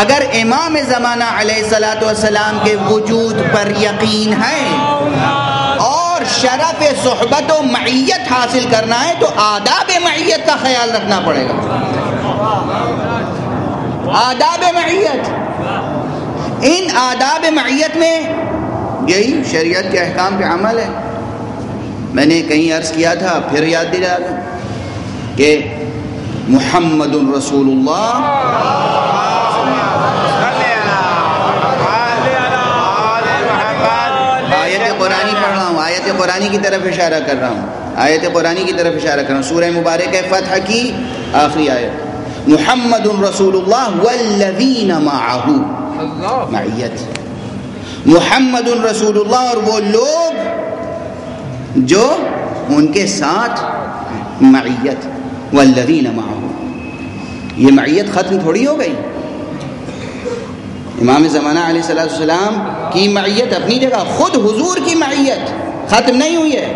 اگر امام زمانہ علیہ الصلوۃ والسلام کے وجود پر یقین ہے اور شرف صحبت و معیت حاصل کرنا ہے تو آداب معیت کا خیال رکھنا پڑے گا. آداب معیت, ان آداب معیت میں یہی شریعت کے احکام پہ عمل ہے. میں نے کہیں عرض کیا تھا, پھر یاد دلا دوں کہ محمد رسول اللہ, آیت قرآنی پڑھ رہا ہوں, آیت قرآنی کی طرف اشارہ کر رہا ہوں, آیت قرآنی کی طرف اشارہ کر رہا ہوں. سورہ مبارک فتح کی آخری آیت, محمد رسول اللہ والذین معہ, معیت. محمد رسول اللہ اور وہ لوگ جو ان کے ساتھ معیت, والذین معہ. یہ معیت ختم تھوڑی ہو گئی. امام زمانہ علیہ السلام کی معیت اپنی جگہ, خود حضور کی معیت ختم نہیں ہوئی ہے,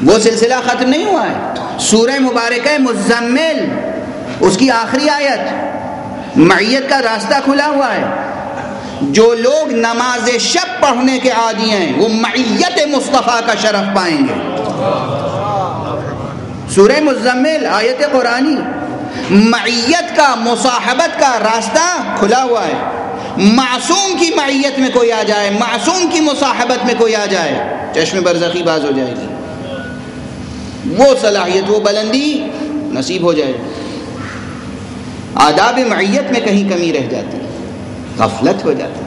وہ سلسلہ ختم نہیں ہوا ہے. سورہ مبارکہ مزمل اس کی آخری آیت, معیت کا راستہ کھلا ہوا ہے. جو لوگ نماز شب پڑھنے کے عادی ہیں وہ معیت مصطفیٰ کا شرف پائیں گے. سورہ مزمل آیت قرآنی, معیت کا, مصاحبت کا راستہ کھلا ہوا ہے. معصوم کی معیت میں کوئی آ جائے, معصوم کی مصاحبت میں کوئی آ جائے, چشم برزخی باز ہو جائے گی, وہ صلاحیت, وہ بلندی نصیب ہو جائے گی. آداب معیت میں کہیں کمی رہ جاتی, غفلت ہو جاتی.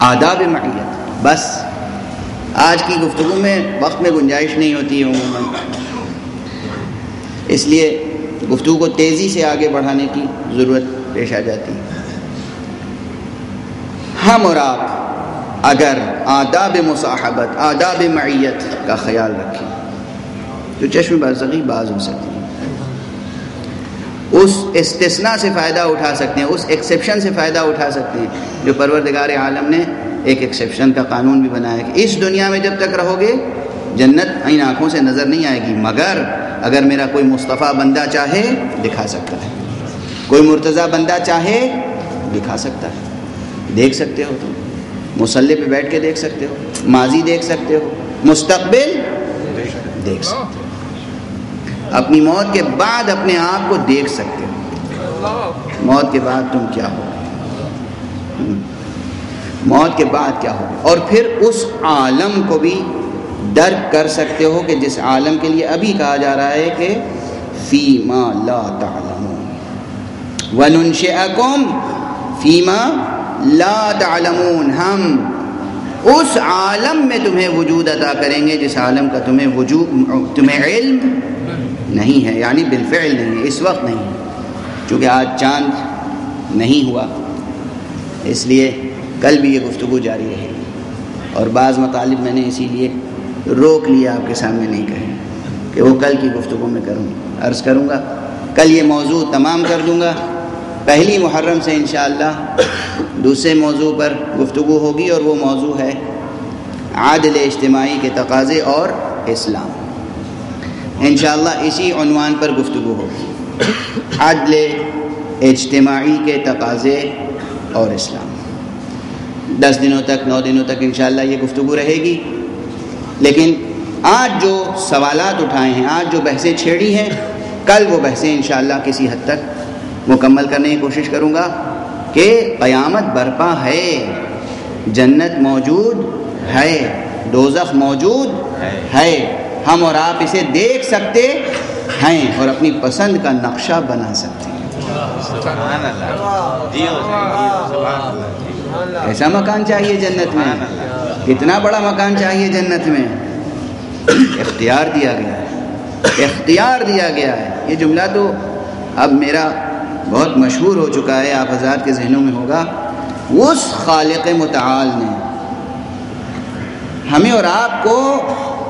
آداب معیت بس آج کی گفتگو میں وقت میں گنجائش نہیں ہوتی ہے عموماً, اس لیے گفتگو کو تیزی سے آگے بڑھانے کی ضرورت پیش آ جاتی ہے. ہم اور آپ اگر آداب مصاحبت، آداب معیت کا خیال رکھیں تو چشم بازغی باز ہو سکتی ہے، اس استثناء سے فائدہ اٹھا سکتے ہیں، اس ایکسیپشن سے فائدہ اٹھا سکتے ہیں جو پروردگار عالم نے ایک ایکسیپشن کا قانون بھی بنایا ہے کہ اس دنیا میں جب تک رہو گے جنت ان آنکھوں سے نظر نہیں آئے گی، مگر اگر میرا کوئی مصطفیٰ بندہ چاہے دکھا سکتا ہے، کوئی مرتضیٰ بندہ چاہے دکھا سکتا ہے۔ دیکھ سکتے ہو، تم مصلی پہ بیٹھ کے دیکھ سکتے ہو، ماضی دیکھ سکتے ہو، مستقبل دیکھ سکتے ہو، اپنی موت کے بعد اپنے آپ کو دیکھ سکتے ہو، موت کے بعد تم کیا ہو، موت کے بعد کیا ہو، اور پھر اس عالم کو بھی درک کر سکتے ہو کہ جس عالم کے لیے ابھی کہا جا رہا ہے کہ فیما لا تعلمون وَنُنشِئَكُمْ فِيمَا لَا تَعْلَمُونَ، ہم اس عالم میں تمہیں وجود عطا کریں گے جس عالم کا تمہیں علم نہیں ہے، یعنی بالفعل نہیں ہے، اس وقت نہیں ہے، چونکہ آج چاند نہیں ہوا اس لیے کل بھی یہ گفتگو جاری رہے گی، اور بعض مطالب میں نے اسی لیے روک لیا، آپ کے سامنے نہیں کہے کہ وہ کل کی گفتگو میں عرض کروں گا، کل یہ موضوع تمام کر دوں گا، پہلی محرم سے انشاءاللہ دوسرے موضوع پر گفتگو ہوگی، اور وہ موضوع ہے عادل اجتماعی کے تقاضے اور اسلام۔ انشاءاللہ اسی عنوان پر گفتگو ہوگی، عادل اجتماعی کے تقاضے اور اسلام۔ 10 دنوں تک 9 دنوں تک انشاءاللہ یہ گفتگو رہے گی، لیکن آج جو سوالات اٹھائے ہیں، آج جو بحثیں چھیڑی ہیں، کل وہ بحثیں انشاءاللہ کسی حد تک مکمل کرنے کی کوشش کروں گا کہ قیامت برپا ہے، جنت موجود ہے، دوزخ موجود ہے، ہم اور آپ اسے دیکھ سکتے ہیں اور اپنی پسند کا نقشہ بنا سکتے ہیں۔ سبحان اللہ، ایسا مکان چاہیے جنت میں، کتنا بڑا مکان چاہیے جنت میں، اختیار دیا گیا ہے، اختیار دیا گیا ہے۔ یہ جملہ تو اب میرا بہت مشہور ہو چکا ہے، آپ حضرات کے ذہنوں میں ہوگا۔ اس خالق متعال نے ہمیں اور آپ کو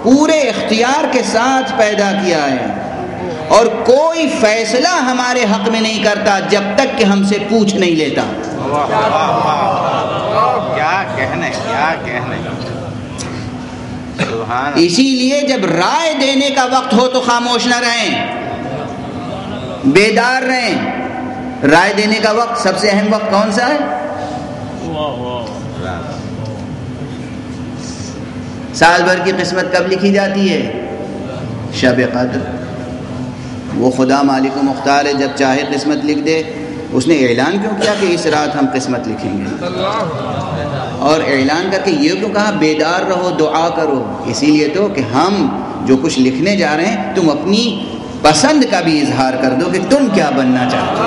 پورے اختیار کے ساتھ پیدا کیا ہے، اور کوئی فیصلہ ہمارے حق میں نہیں کرتا جب تک کہ ہم سے پوچھ نہیں لیتا۔ کیا کہنے، کیا کہنے، سبحان اللہ۔ اسی لیے جب رائے دینے کا وقت ہو تو خاموش نہ رہیں، بیدار رہیں۔ رائے دینے کا وقت، سب سے اہم وقت کون سا ہے؟ سال بھر کی قسمت کب لکھی جاتی ہے؟ شب قدر۔ وہ خدا مالک و مختار ہے، جب چاہے قسمت لکھ دے۔ اس نے اعلان کیوں کیا کہ اس رات ہم قسمت لکھیں گے، اور اعلان کر کے یہ کیوں کہا بیدار رہو، دعا کرو؟ اسی لیے تو کہ ہم جو کچھ لکھنے جا رہے ہیں، تم اپنی پسند کا بھی اظہار کر دو کہ تم کیا بننا چاہتے ہو۔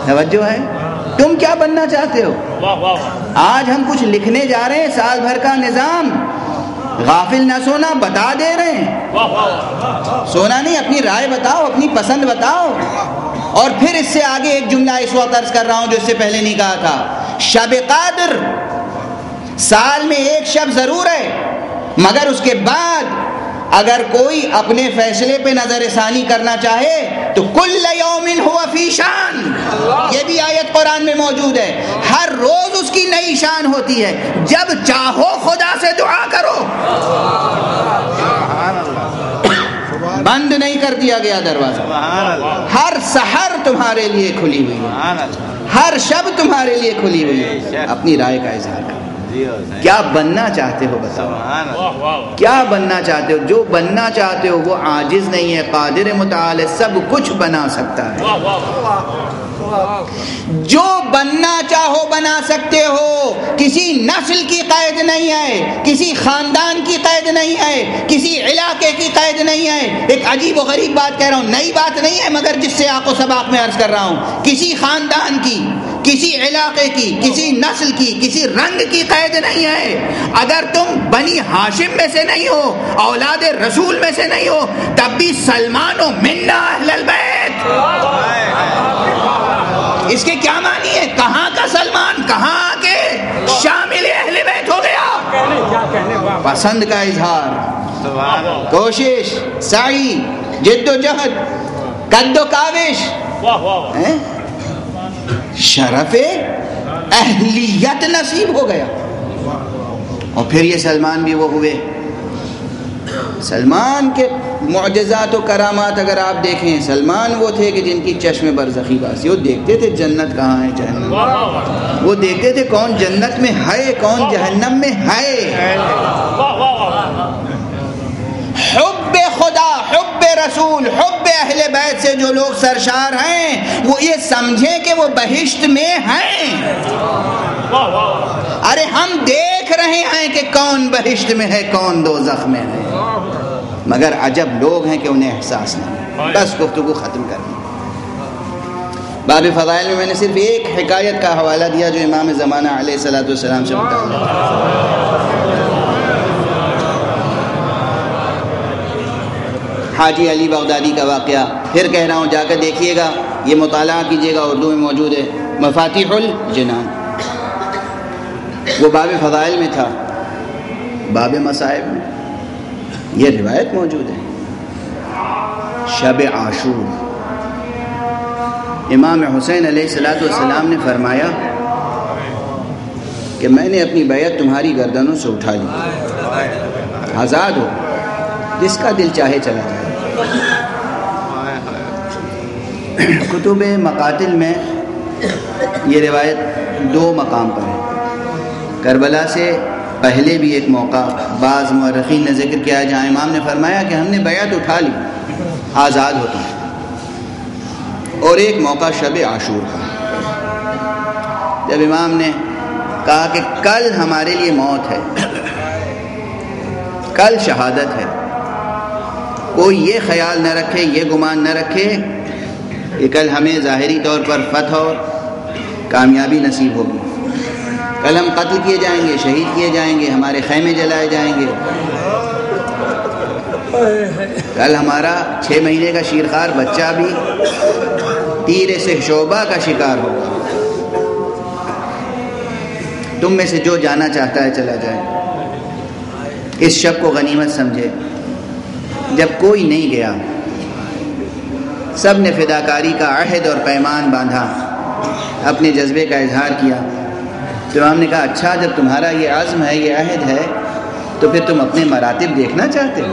توجہ ہے؟ تم کیا بننا چاہتے ہو؟ آج ہم کچھ لکھنے جا رہے ہیں، سال بھر کا نظام، غافل نہ سونا، بتا دے رہے ہیں، سونا نہیں، اپنی رائے بتاؤ، اپنی پسند بتاؤ۔ اور پھر اس سے آگے ایک جملہ اس وقت عرض کر رہا ہوں جو اس سے پہلے نہیں کہا تھا۔ شب قدر سال میں ایک شب ضرور ہے، مگر اس کے بعد اگر کوئی اپنے فیصلے پہ نظر ثانی کرنا چاہے تو کل یوم ہوا فی شان، یہ بھی آیت قرآن میں موجود ہے۔ ہر روز اس کی نئی شان ہوتی ہے، جب چاہو خدا سے دعا کرو۔ بند نہیں کر دیا گیا دروازہ، ہر سحر تمہارے لیے کھلی ہوئی ہے، ہر شب تمہارے لیے کھلی ہوئی ہے، اپنی رائے کا اظہار کرو۔ کیا بننا چاہتے ہو بتاؤ، کیا بننا چاہتے ہو؟ جو بننا چاہتے ہو وہ عاجز نہیں ہے، قادر متعال ہے، سب کچھ بنا سکتا ہے۔ جو بننا چاہو بنا سکتے ہو، کسی نسل کی قید نہیں ہے، کسی خاندان کی قید نہیں ہے، کسی علاقے کی قید نہیں ہے۔ ایک عجیب و غریب بات کہہ رہا ہوں، نئی بات نہیں ہے، مگر جس سے آپ کو سباق میں عرض کر رہا ہوں، کسی خاندان کی، کسی علاقے کی، کسی نسل کی، کسی رنگ کی قید نہیں ہے۔ اگر تم بنی ہاشم میں سے نہیں ہو، اولاد رسول میں سے نہیں ہو، تب بھی سلمان و منا اہل البیت، اس کے کیا معنی ہے؟ کہاں کا سلمان، کہاں کے شامل اہل بیت ہو گیا؟ پسند کا اظہار، کوشش، سعی، جد و جہد، قد و کاوش، شرف اہلیت نصیب ہو گیا. اور پھر یہ سلمان بھی وہ ہوئے. سلمان کے معجزات و کرامات اگر آپ دیکھیں، سلمان وہ تھے کہ جن کی چشم برزخی باسی، وہ دیکھتے تھے جنت کہاں ہے جہنم، وہ دیکھتے تھے کون جنت میں ہے کون جہنم میں ہے. حب خدا، حب رسول، حب اہل بیت سے جو لوگ سرشار ہیں وہ یہ سمجھیں کہ وہ بہشت میں ہیں. ارے ہم دیکھ رہے ہیں کہ کون بہشت میں ہے کون دوزخ میں ہے، مگر عجب لوگ ہیں کہ انہیں احساس نہیں. بس گفتگو ختم کر دی. باب فضائل میں نے صرف ایک حکایت کا حوالہ دیا جو امام زمانہ علیہ الصلوۃ والسلام سے متعلق ہے. حاجی علی بغدادی کا واقعہ پھر کہہ رہا ہوں، جا کر دیکھیے گا، یہ مطالعہ کیجیے گا، اردو میں موجود ہے، مفاتیح الجنان. وہ باب فضائل میں تھا، باب مصائب میں یہ روایت موجود ہے. شب عاشور امام حسین علیہ الصلوۃ والسلام نے فرمایا کہ میں نے اپنی بیعت تمہاری گردنوں سے اٹھا لی، آزاد ہو، جس کا دل چاہے چلا جائے. کتب مقاتل میں یہ روایت دو مقام پر ہے. کربلا سے پہلے بھی ایک موقع بعض مورخین نے ذکر کیا ہے جہاں امام نے فرمایا کہ ہم نے بیعت اٹھا لی، آزاد ہوتا ہے. اور ایک موقع شب عاشور کا، جب امام نے کہا کہ کل ہمارے لیے موت ہے، کل شہادت ہے. کوئی یہ خیال نہ رکھے، یہ گمان نہ رکھے کہ کل ہمیں ظاہری طور پر فتح اور کامیابی نصیب ہوگی. کل ہم قتل کیے جائیں گے، شہید کیے جائیں گے، ہمارے خیمے جلائے جائیں گے. کل ہمارا 6 مہینے کا شیرخوار بچہ بھی تیر سے شعبہ کا شکار ہوگا. تم میں سے جو جانا چاہتا ہے چلا جائے. اس شب کو غنیمت سمجھے. جب کوئی نہیں گیا، سب نے فداکاری کا عہد اور پیمان باندھا، اپنے جذبے کا اظہار کیا. تو ہم نے کہا اچھا جب تمہارا یہ عزم ہے، یہ عہد ہے، تو پھر تم اپنے مراتب دیکھنا چاہتے ہو.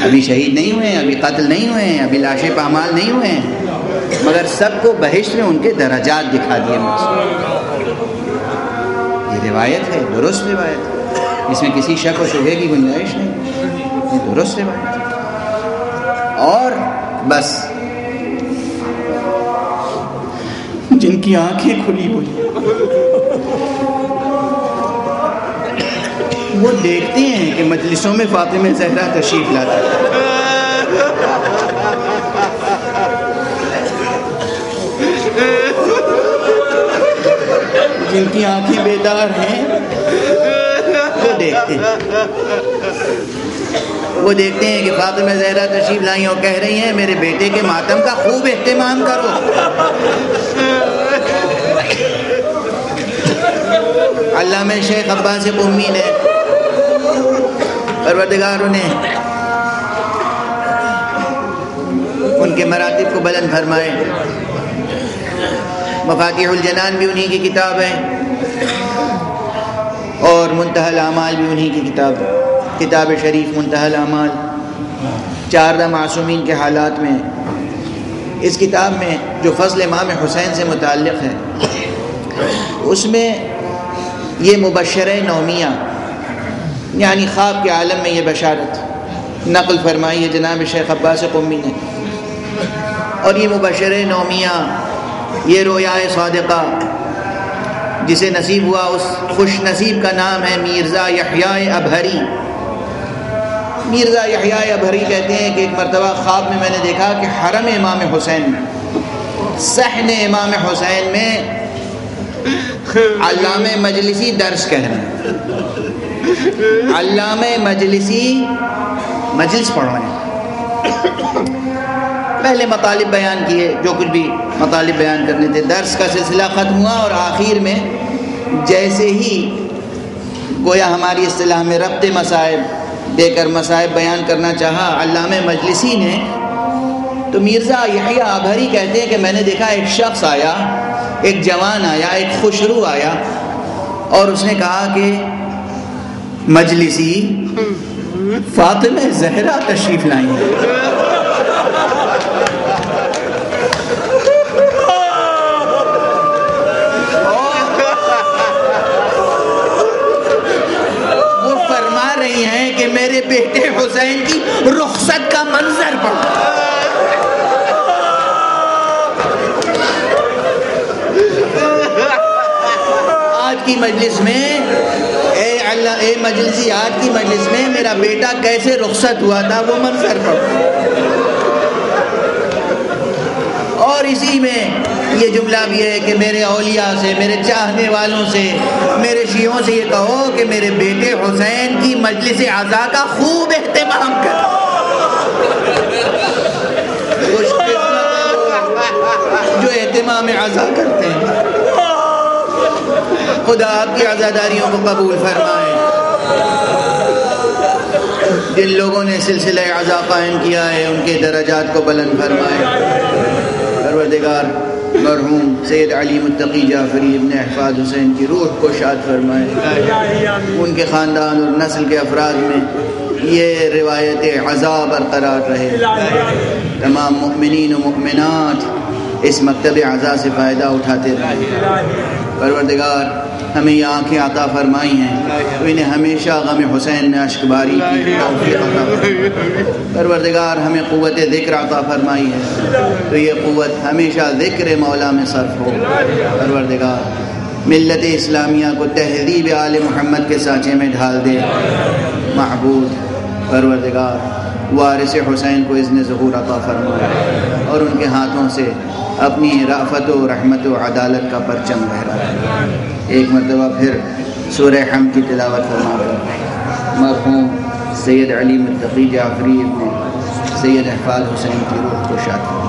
ابھی شہید نہیں ہوئے ہیں، ابھی قتل نہیں ہوئے ہیں، ابھی لاشیں پامال نہیں ہوئے ہیں، مگر سب کو بہشت میں ان کے درجات دکھا دیے. یہ روایت ہے، درست روایت ہے، اس میں کسی شک و شبہے کی گنجائش نہیں، یہ درست روایت ہے. اور بس جن کی آنکھیں کھلی ہوئی وہ دیکھتے ہیں کہ مجلسوں میں فاطمہ زہرا تشریف لاتی ہے. جن کی آنکھیں بیدار ہیں وہ دیکھتے ہیں، وہ دیکھتے ہیں کہ فاطمہ زہرا تشریف لائی اور کہہ رہی ہیں میرے بیٹے کے ماتم کا خوب اہتمام کرو. علامہ شیخ عباس قمی نے پروردگار انہیں ان کے مراتب کو بلند فرمائے. مفاتیح الجنان بھی انہی کی کتاب ہے اور منتہی الاعمال بھی انہی کی کتاب ہے. کتاب شریف منتہی الاعمال 14 معصومین کے حالات میں، اس کتاب میں جو فضل امام حسین سے متعلق ہے اس میں یہ مبشرہ نومیہ یعنی خواب کے عالم میں یہ بشارت نقل فرمائی ہے جناب شیخ عباس قمی نے. اور یہ مبشرہ نومیہ، یہ رویائے صادقہ جسے نصیب ہوا اس خوش نصیب کا نام ہے میرزا یحییٰ ابہری. میرزا یحییٰ ابہری کہتے ہیں کہ ایک مرتبہ خواب میں میں نے دیکھا کہ حرم امام حسین میں، صحن امام حسین میں علامہ مجلسی درس کہہ رہے ہیں، علامہ مجلسی مجلس پڑھ رہے ہیں. پہلے مطالب بیان کیے، جو کچھ بھی مطالب بیان کرنے تھے، درس کا سلسلہ ختم ہوا، اور آخر میں جیسے ہی گویا ہماری اصطلاح میں ربط مصائب دے کر مصائب بیان کرنا چاہا علامہ مجلسی نے، تو مرزا یحییٰ ابہری کہتے ہیں کہ میں نے دیکھا ایک شخص آیا، ایک جوان آیا، ایک خوشرو آیا، اور اس نے کہا کہ مجلسی فاطمہ زہرا تشریف لائیں۔ وہ فرما رہی ہیں کہ میرے بیٹے حسین کی رخصت کا منظر پڑھو۔ آج کی مجلس میں اے مجلسی، آج کی مجلس میں میرا بیٹا کیسے رخصت ہوا تھا وہ منظر پڑھو۔ اور اسی میں یہ جملہ بھی ہے کہ میرے اولیاء سے، میرے چاہنے والوں سے، میرے شیعوں سے یہ کہو کہ میرے بیٹے حسین کی مجلس عزا کا خوب اہتمام کرو۔ خوش قسمت جو اہتمام عزا کرتے ہیں، خدا آپ کی عزاداریوں کو قبول فرمائے۔ جن لوگوں نے سلسلہ عزا قائم کیا ہے ان کے درجات کو بلند فرمائے۔ پروردگار مرحوم سید علی متقی جعفری ابن احفاد حسین کی روح کو شاد فرمائے، ان کے خاندان اور نسل کے افراد میں یہ روایت عزا برقرار رہے، تمام مؤمنین و مؤمنات اس مکتب عزا سے فائدہ اٹھاتے رہے۔ پروردگار ہمیں یہ آنکھیں عطا فرمائی ہیں تو انہیں ہمیشہ غم حسین میں اشک باری کی توفیق عطا فرمائی۔ پروردگار ہمیں قوت ذکر عطا فرمائی ہے تو یہ قوت ہمیشہ ذکر مولا میں صرف ہو۔ پروردگار ملت اسلامیہ کو تہذیب آل محمد کے سانچے میں ڈھال دے۔ معبود پروردگار وارث حسین کو اذن ظہور عطا فرمائے اور ان کے ہاتھوں سے اپنی رأفت و رحمت و عدالت کا پرچم لہرائے۔ ایک مرتبہ پھر سورہ حمد کی تلاوت فرما کر مرحوم سید علی متقی جعفری ابن سید احفاد حسین کی روح کو شاد